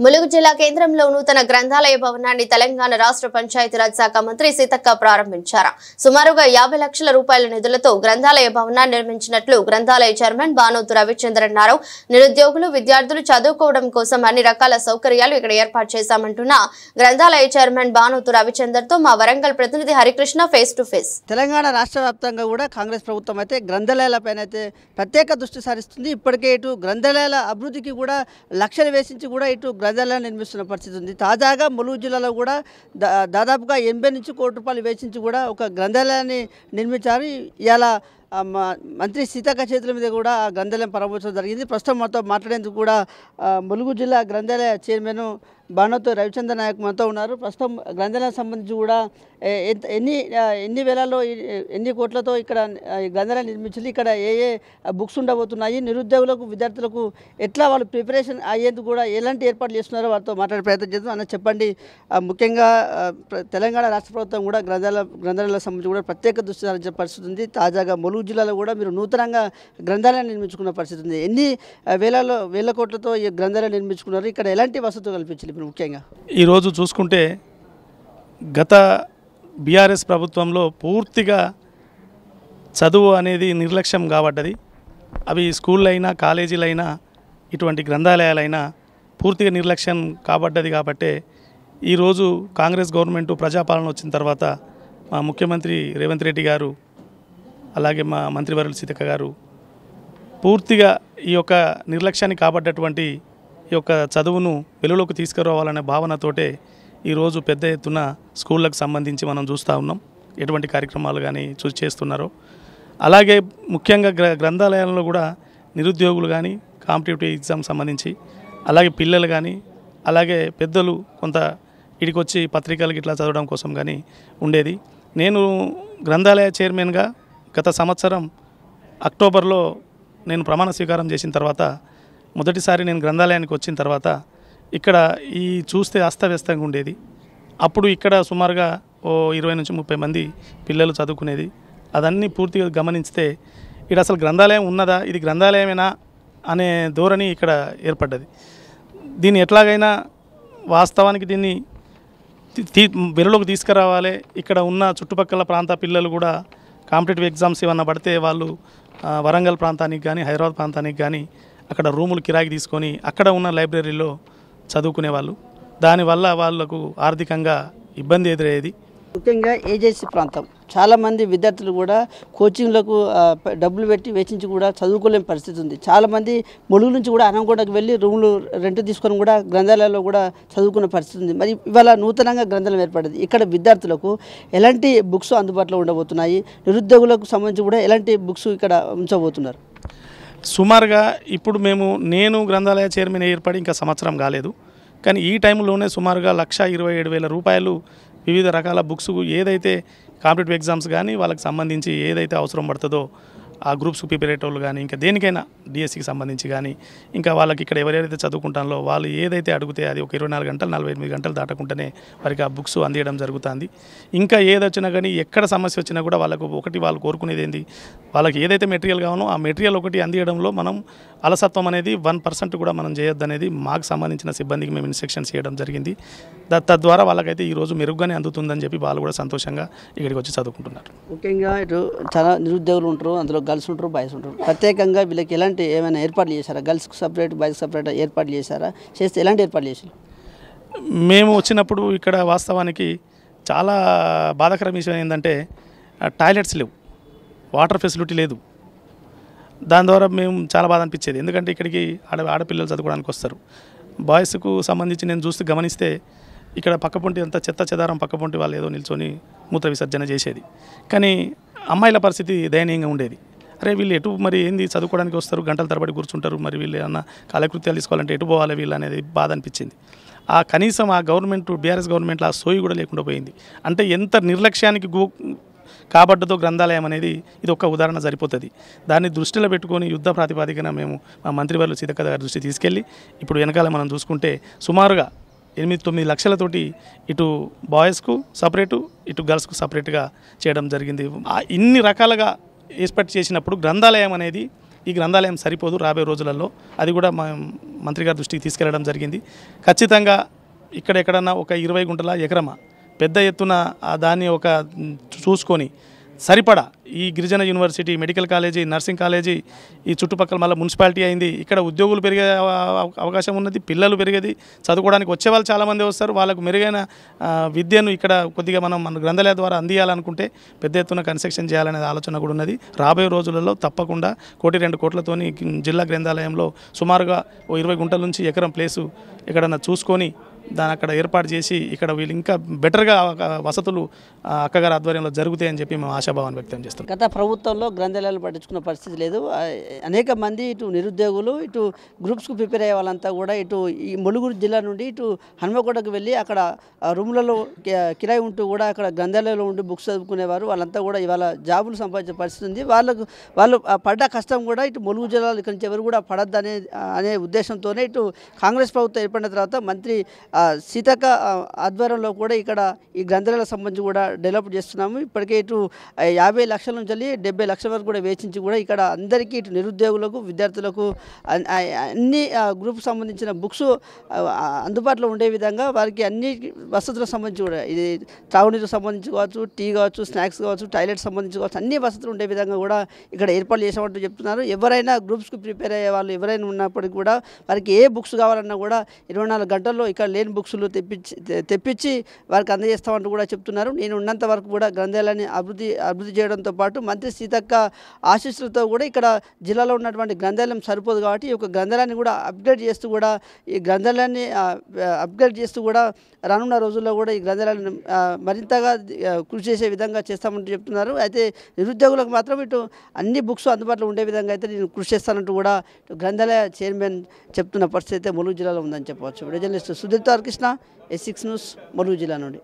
ములుగు జిల్లా కేంద్రంలో నూతన గ్రంథాలయ భవనాన్ని తెలంగాణ రాష్ట్ర పంచాయతీరాజ్ శాఖ మంత్రి సీతక్క ప్రారంభించారు. సుమారుగా 50 లక్షల రూపాయల నిధులతో గ్రంథాలయ భవనాన్ని నిర్మించినట్లు గ్రంథాలయ చైర్మన్ బానోతు రవిచంద్ర అన్నారు. నిరుద్యోగులు, విద్యార్థులు చదువుకోవడం కోసం అన్ని రకాల సౌకర్యాలు ఇక్కడ ఏర్పాటు చేశామంటున్న గ్రంథాలయ చైర్మన్ బానోతు రవిచంద్రతో మా వరంగల్ ప్రతినిధి Harikrishna face to face. Telangana రాష్ట్ర వ్యాప్తంగా కూడా కాంగ్రెస్ ప్రభుత్వం అయితే గ్రంథాలయాలపైన అయితే ప్రత్యేక దృష్టి సారిస్తుంది. ఇప్పటికే ఇటు గ్రంథాలయాల అభివృద్ధికి కూడా లక్షలు వేసించి కూడా ఇటు గ్రంథాలయాలు నిర్మిస్తున్న పరిస్థితి ఉంది. తాజాగా ములుగు జిల్లాలో కూడా దాదాపుగా 80 నుంచి కోటి రూపాయలు వేచించి కూడా ఒక గ్రంథాలయాన్ని నిర్మించారు. ఇలా మంత్రి సీతక్క చేతుల మీద కూడా ఆ గ్రంథాలయం ప్రారంభించడం జరిగింది. ప్రస్తుతం మనతో మాట్లాడేందుకు కూడా ములుగు జిల్లా గ్రంథాలయ చైర్మన్ బానోతు రవిచంద్ర నాయక్ మనతో ఉన్నారు. ప్రస్తుతం గ్రంథాలయం సంబంధించి కూడా ఎన్ని వేలలో ఎన్ని కోట్లతో ఇక్కడ గ్రంథాలయం నిర్మించాలి, ఇక్కడ ఏ బుక్స్ ఉండబోతున్నాయి, నిరుద్యోగులకు, విద్యార్థులకు ఎట్లా వాళ్ళు ప్రిపరేషన్ అయ్యేందుకు కూడా ఎలాంటి ఏర్పాట్లు చేస్తున్నారో వారితో మాట్లాడే ప్రయత్నం చేద్దాం. అన్న చెప్పండి, ముఖ్యంగా తెలంగాణ రాష్ట్ర ప్రభుత్వం కూడా గ్రంథాలయాలకు సంబంధించి కూడా ప్రత్యేక దృష్టి సారించే పరిస్థితి ఉంది. తాజాగా ములుగు జిల్లాలో కూడా మీరు నూతనంగా గ్రంథాలయాన్ని నిర్మించుకున్న పరిస్థితి ఉంది. ఎన్ని వేల కోట్లతో ఈ గ్రంథాలయం నిర్మించుకున్నారు, ఇక్కడ ఎలాంటి వసతులు కల్పించాలి? ముఖ్యంగా ఈరోజు చూసుకుంటే గత బీఆర్ఎస్ ప్రభుత్వంలో పూర్తిగా చదువు అనేది నిర్లక్ష్యం కాబడ్డది. అవి స్కూళ్ళైనా కాలేజీలైనా ఇటువంటి గ్రంథాలయాలైనా పూర్తిగా నిర్లక్ష్యం కాబడ్డది. కాబట్టే ఈరోజు కాంగ్రెస్ గవర్నమెంటు ప్రజాపాలన వచ్చిన తర్వాత మా ముఖ్యమంత్రి రేవంత్ రెడ్డి గారు, అలాగే మా మంత్రివర్యులు సీతక్క గారు పూర్తిగా ఈ యొక్క నిర్లక్ష్యాన్ని కాబడ్డటువంటి ఈ యొక్క చదువును వెలుగులోకి తీసుకురావాలనే భావనతోటే ఈరోజు పెద్ద ఎత్తున స్కూళ్ళకు సంబంధించి మనం చూస్తూ ఉన్నాం. ఎటువంటి కార్యక్రమాలు కానీ చేస్తున్నారో అలాగే ముఖ్యంగా గ్రంథాలయాల్లో కూడా నిరుద్యోగులు కానీ కాంపిటేటివ్ ఎగ్జామ్ సంబంధించి, అలాగే పిల్లలు కానీ, అలాగే పెద్దలు కొంత ఇడికొచ్చి పత్రికలకు ఇట్లా చదవడం కోసం కానీ ఉండేది. నేను గ్రంథాలయ చైర్మన్గా గత సంవత్సరం అక్టోబర్లో నేను ప్రమాణ స్వీకారం చేసిన తర్వాత మొదటిసారి నేను గ్రంథాలయానికి వచ్చిన తర్వాత ఇక్కడ ఈ చూస్తే అస్తవ్యస్తంగా ఉండేది. అప్పుడు ఇక్కడ సుమారుగా 20 నుంచి 30 మంది పిల్లలు చదువుకునేది. అదన్నీ పూర్తిగా గమనిస్తే ఇక్కడ అసలు గ్రంథాలయం ఉన్నదా, ఇది గ్రంథాలయమేనా అనే ధోరణి ఇక్కడ ఏర్పడ్డది. దీన్ని ఎట్లాగైనా వాస్తవానికి దీన్ని వెలుగులోకి తీసుకురావాలి. ఇక్కడ ఉన్న చుట్టుపక్కల ప్రాంత పిల్లలు కూడా కాంపిటేటివ్ ఎగ్జామ్స్ ఏమన్నా పడితే వాళ్ళు వరంగల్ ప్రాంతానికి కానీ హైదరాబాద్ ప్రాంతానికి కానీ అక్కడ రూములు కిరాయికి తీసుకొని అక్కడ ఉన్న లైబ్రరీలో చదువుకునేవాళ్ళు. దానివల్ల వాళ్ళకు ఆర్థికంగా ఇబ్బంది ఎదురయ్యేది. ముఖ్యంగా ఏజెన్సీ ప్రాంతం చాలామంది విద్యార్థులు కూడా కోచింగ్లకు డబ్బులు పెట్టి వెచ్చించి కూడా చదువుకోలేని పరిస్థితి ఉంది. చాలామంది ములుగు నుంచి కూడా అనంగొండకు వెళ్ళి రూములు రెంట్ తీసుకొని కూడా గ్రంథాలయాల్లో కూడా చదువుకునే పరిస్థితి ఉంది. మరి ఇవాళ నూతనంగా గ్రంథాలయం ఏర్పడింది. ఇక్కడ విద్యార్థులకు ఎలాంటి బుక్స్ అందుబాటులో ఉండబోతున్నాయి, నిరుద్యోగులకు సంబంధించి కూడా ఎలాంటి బుక్స్ ఇక్కడ ఉంచబోతున్నారు? సుమారుగా ఇప్పుడు నేను గ్రంథాలయ చైర్మన్ ఏర్పడి ఇంకా సంవత్సరం కాలేదు, కానీ ఈ టైంలోనే సుమారుగా 1,27,000 రూపాయలు వివిధ రకాల బుక్స్ ఏదైతే కాంపిటేటివ్ ఎగ్జామ్స్ కానీ వాళ్ళకి సంబంధించి ఏదైతే అవసరం పడుతుందో ఆ గ్రూప్స్కి ప్రిపేర్ అయ్యేటోళ్ళు కానీ, ఇంకా దేనికైనా డిఎస్సికి సంబంధించి కానీ, ఇంకా వాళ్ళకి ఇక్కడ ఎవరైతే చదువుకుంటారో వాళ్ళు ఏదైతే అడిగితే అది ఒక 24 గంటలు 48 గంటలు దాటకుండానే వారికి ఆ బుక్స్ అందియడం జరుగుతుంది. ఇంకా ఏదొచ్చినా కానీ ఎక్కడ సమస్య వచ్చినా కూడా వాళ్ళు కోరుకునేది ఏంది, వాళ్ళకి ఏదైతే మెటీరియల్ కావాలో ఆ మెటీరియల్ ఒకటి అందియడంలో మనం అలసత్వం అనేది 1% కూడా మనం చేయొద్దనేది మాకు సంబంధించిన సిబ్బందికి మేము ఇన్స్ట్రక్షన్స్ చేయడం జరిగింది. తద్వారా వాళ్ళకైతే ఈరోజు మెరుగ్గానే అందుతుందని చెప్పి వాళ్ళు కూడా సంతోషంగా ఇక్కడికి వచ్చి చదువుకుంటున్నారు. ముఖ్యంగా ఇటు చాలా నిరుద్యోగులు ఉంటారు, అందులో గర్ల్స్ ఉంటారు, బాయ్స్ ఉంటారు. ప్రత్యేకంగా వీళ్ళకి ఎలాంటి ఏమైనా ఏర్పాట్లు చేశారా? గర్ల్స్కి సపరేట్, బాయ్స్కి సపరేట్ ఏర్పాట్లు చేశారా? చేస్తే ఎలాంటి ఏర్పాట్లు చేశారు? మేము వచ్చినప్పుడు ఇక్కడ వాస్తవానికి చాలా బాధాకరమైన విషయం ఏంటంటే టాయిలెట్స్ లేవు, వాటర్ ఫెసిలిటీ లేదు. దాని ద్వారా మేము చాలా బాధ అనిపించేది. ఎందుకంటే ఇక్కడికి ఆడపిల్లలు చదువుకోవడానికి వస్తారు. బాయ్స్కు సంబంధించి నేను గమనిస్తే ఇక్కడ పక్కపొంటి అంతా చెత్త చెదారం పక్కపొంటి వాళ్ళు ఏదో నిల్చొని మూత్ర విసర్జన చేసేది. కానీ అమ్మాయిల పరిస్థితి దయనీయంగా ఉండేది. అరే వీళ్ళు ఎటు మరి ఏంది చదువుకోవడానికి వస్తారు, గంటల తరబడి కూర్చుంటారు, మరి వీళ్ళు ఏమన్నా కాలకృత్యాలు తీసుకోవాలంటే ఎటు పోవాలి వీళ్ళు అనేది బాధ అనిపించింది. కనీసం ఆ గవర్నమెంట్ బీఆర్ఎస్ గవర్నమెంట్లో ఆ సోయి కూడా లేకుండా పోయింది. అంటే ఎంత నిర్లక్ష్యానికి కాబట్టతో గ్రంథాలయం అనేది ఇది ఒక ఉదాహరణ సరిపోతుంది. దాన్ని దృష్టిలో పెట్టుకొని యుద్ధ ప్రాతిపదికన మేము మా మంత్రివర్యులు సీతక్క గారి దృష్టి తీసుకెళ్ళి ఇప్పుడు వెనకాల మనం చూసుకుంటే సుమారుగా 8-9 లక్షలతోటి ఇటు బాయ్స్కు సపరేటు, ఇటు గర్ల్స్కు సపరేట్గా చేయడం జరిగింది. ఇన్ని రకాలుగా ఎక్స్పెక్ట్ చేసినప్పుడు గ్రంథాలయం అనేది ఈ గ్రంథాలయం సరిపోదు రాబోయే రోజులలో. అది కూడా మా మంత్రి గారి దృష్టికి తీసుకెళ్లడం జరిగింది. ఖచ్చితంగా ఇక్కడ ఎక్కడన్నా ఒక 20 గుంటల ఎకరమా పెద్ద ఎత్తున దాన్ని ఒక చూసుకొని సరిపడా ఈ గిరిజన university, medical college, nursing college, ఈ చుట్టుపక్కల మళ్ళీ మున్సిపాలిటీ అయింది. ఇక్కడ ఉద్యోగులు పెరిగే అవకాశం ఉన్నది, పిల్లలు పెరిగేది, చదువుకోవడానికి వచ్చేవాళ్ళు చాలామంది వస్తారు. వాళ్ళకు మెరుగైన విద్యను ఇక్కడ కొద్దిగా మన గ్రంథాలయ ద్వారా అందియాలనుకుంటే పెద్ద ఎత్తున కన్స్ట్రక్షన్ చేయాలనే ఆలోచన కూడా ఉన్నది. రాబోయే రోజులలో తప్పకుండా 1-2 కోట్లతోని జిల్లా గ్రంథాలయంలో సుమారుగా 20 గుంటల నుంచి ఎకరం ప్లేసు ఎక్కడన్నా చూసుకొని దాన్ని అక్కడ ఏర్పాటు చేసి ఇక్కడ వీళ్ళు ఇంకా బెటర్గా వసతులు అక్కగారి ఆధ్వర్యంలో జరుగుతాయని చెప్పి మేము ఆశాభావాన్ని వ్యక్తం చేస్తాం. గత ప్రభుత్వంలో గ్రంథాలయాలు పట్టించుకున్న పరిస్థితి లేదు. అనేక మంది ఇటు నిరుద్యోగులు, ఇటు గ్రూప్స్కు ప్రిపేర్ అయ్యే వాళ్ళంతా కూడా ఇటు ఈ ములుగు జిల్లా నుండి ఇటు హనుమకొండకు వెళ్ళి అక్కడ రూమ్లలో కిరాయి ఉంటూ కూడా అక్కడ గ్రంథాలయంలో ఉండి బుక్స్ చదువుకునేవారు. వాళ్ళంతా కూడా ఇవాళ జాబులు సంపాదించే పరిస్థితి ఉంది. వాళ్ళు పడ్డ కష్టం కూడా ఇటు ములుగు జిల్లాలో ఇక్కడి నుంచి ఎవరు కూడా పడద్దు అనే ఉద్దేశంతోనే ఇటు కాంగ్రెస్ ప్రభుత్వం ఏర్పడిన తర్వాత మంత్రి సీతక్క ఆధ్వర్యంలో కూడా ఇక్కడ ఈ గ్రంథాలయాలకు సంబంధించి కూడా డెవలప్ చేస్తున్నాము. ఇప్పటికే ఇటు 50 లక్షల నుంచి 70 లక్షల వరకు కూడా వేచించి కూడా ఇక్కడ అందరికీ ఇటు నిరుద్యోగులకు, విద్యార్థులకు అన్ని గ్రూప్కి సంబంధించిన బుక్స్ అందుబాటులో ఉండే విధంగా వారికి అన్ని వసతులకు సంబంధించి కూడా ఇది త్రాగునీరుకు సంబంధించి కావచ్చు, టీ కావచ్చు, స్నాక్స్ కావచ్చు, టాయిలెట్ సంబంధించి కావచ్చు, అన్ని వసతులు ఉండే విధంగా కూడా ఇక్కడ ఏర్పాటు చేసామంటూ చెప్తున్నారు. ఎవరైనా గ్రూప్స్కి ప్రిపేర్ అయ్యే వాళ్ళు ఎవరైనా ఉన్నప్పటికీ కూడా వారికి ఏ బుక్స్ కావాలన్నా కూడా 24 గంటల్లో ఇక్కడ లేని బుక్స్లు తెప్పించి వారికి అందజేస్తామంటూ కూడా చెప్తున్నారు. నేను ఉన్నంత వరకు కూడా గ్రంథాలయాన్ని అభివృద్ధి చేయడంతో పాటు మంత్రి సీతక్క ఆశీస్సులతో కూడా ఇక్కడ జిల్లాలో ఉన్నటువంటి గ్రంథాలయం సరిపోదు కాబట్టి ఈ యొక్క గ్రంథాలయాన్ని కూడా అప్గ్రేడ్ చేస్తూ కూడా రానున్న రోజుల్లో కూడా ఈ గ్రంథాలయాన్ని మరింతగా కృషి చేసే విధంగా చేస్తామంటూ చెప్తున్నారు. అయితే నిరుద్యోగులకు మాత్రం ఇటు అన్ని బుక్స్ అందుబాటులో ఉండే విధంగా అయితే నేను కృషి చేస్తానంటూ కూడా గ్రంథాలయ చైర్మన్ చెప్తున్న పరిస్థితి అయితే ములుగు జిల్లాలో ఉందని చెప్పవచ్చు. Journalist Sudheer Krishna, S6 news, Mulugu జిల్లా నుండి.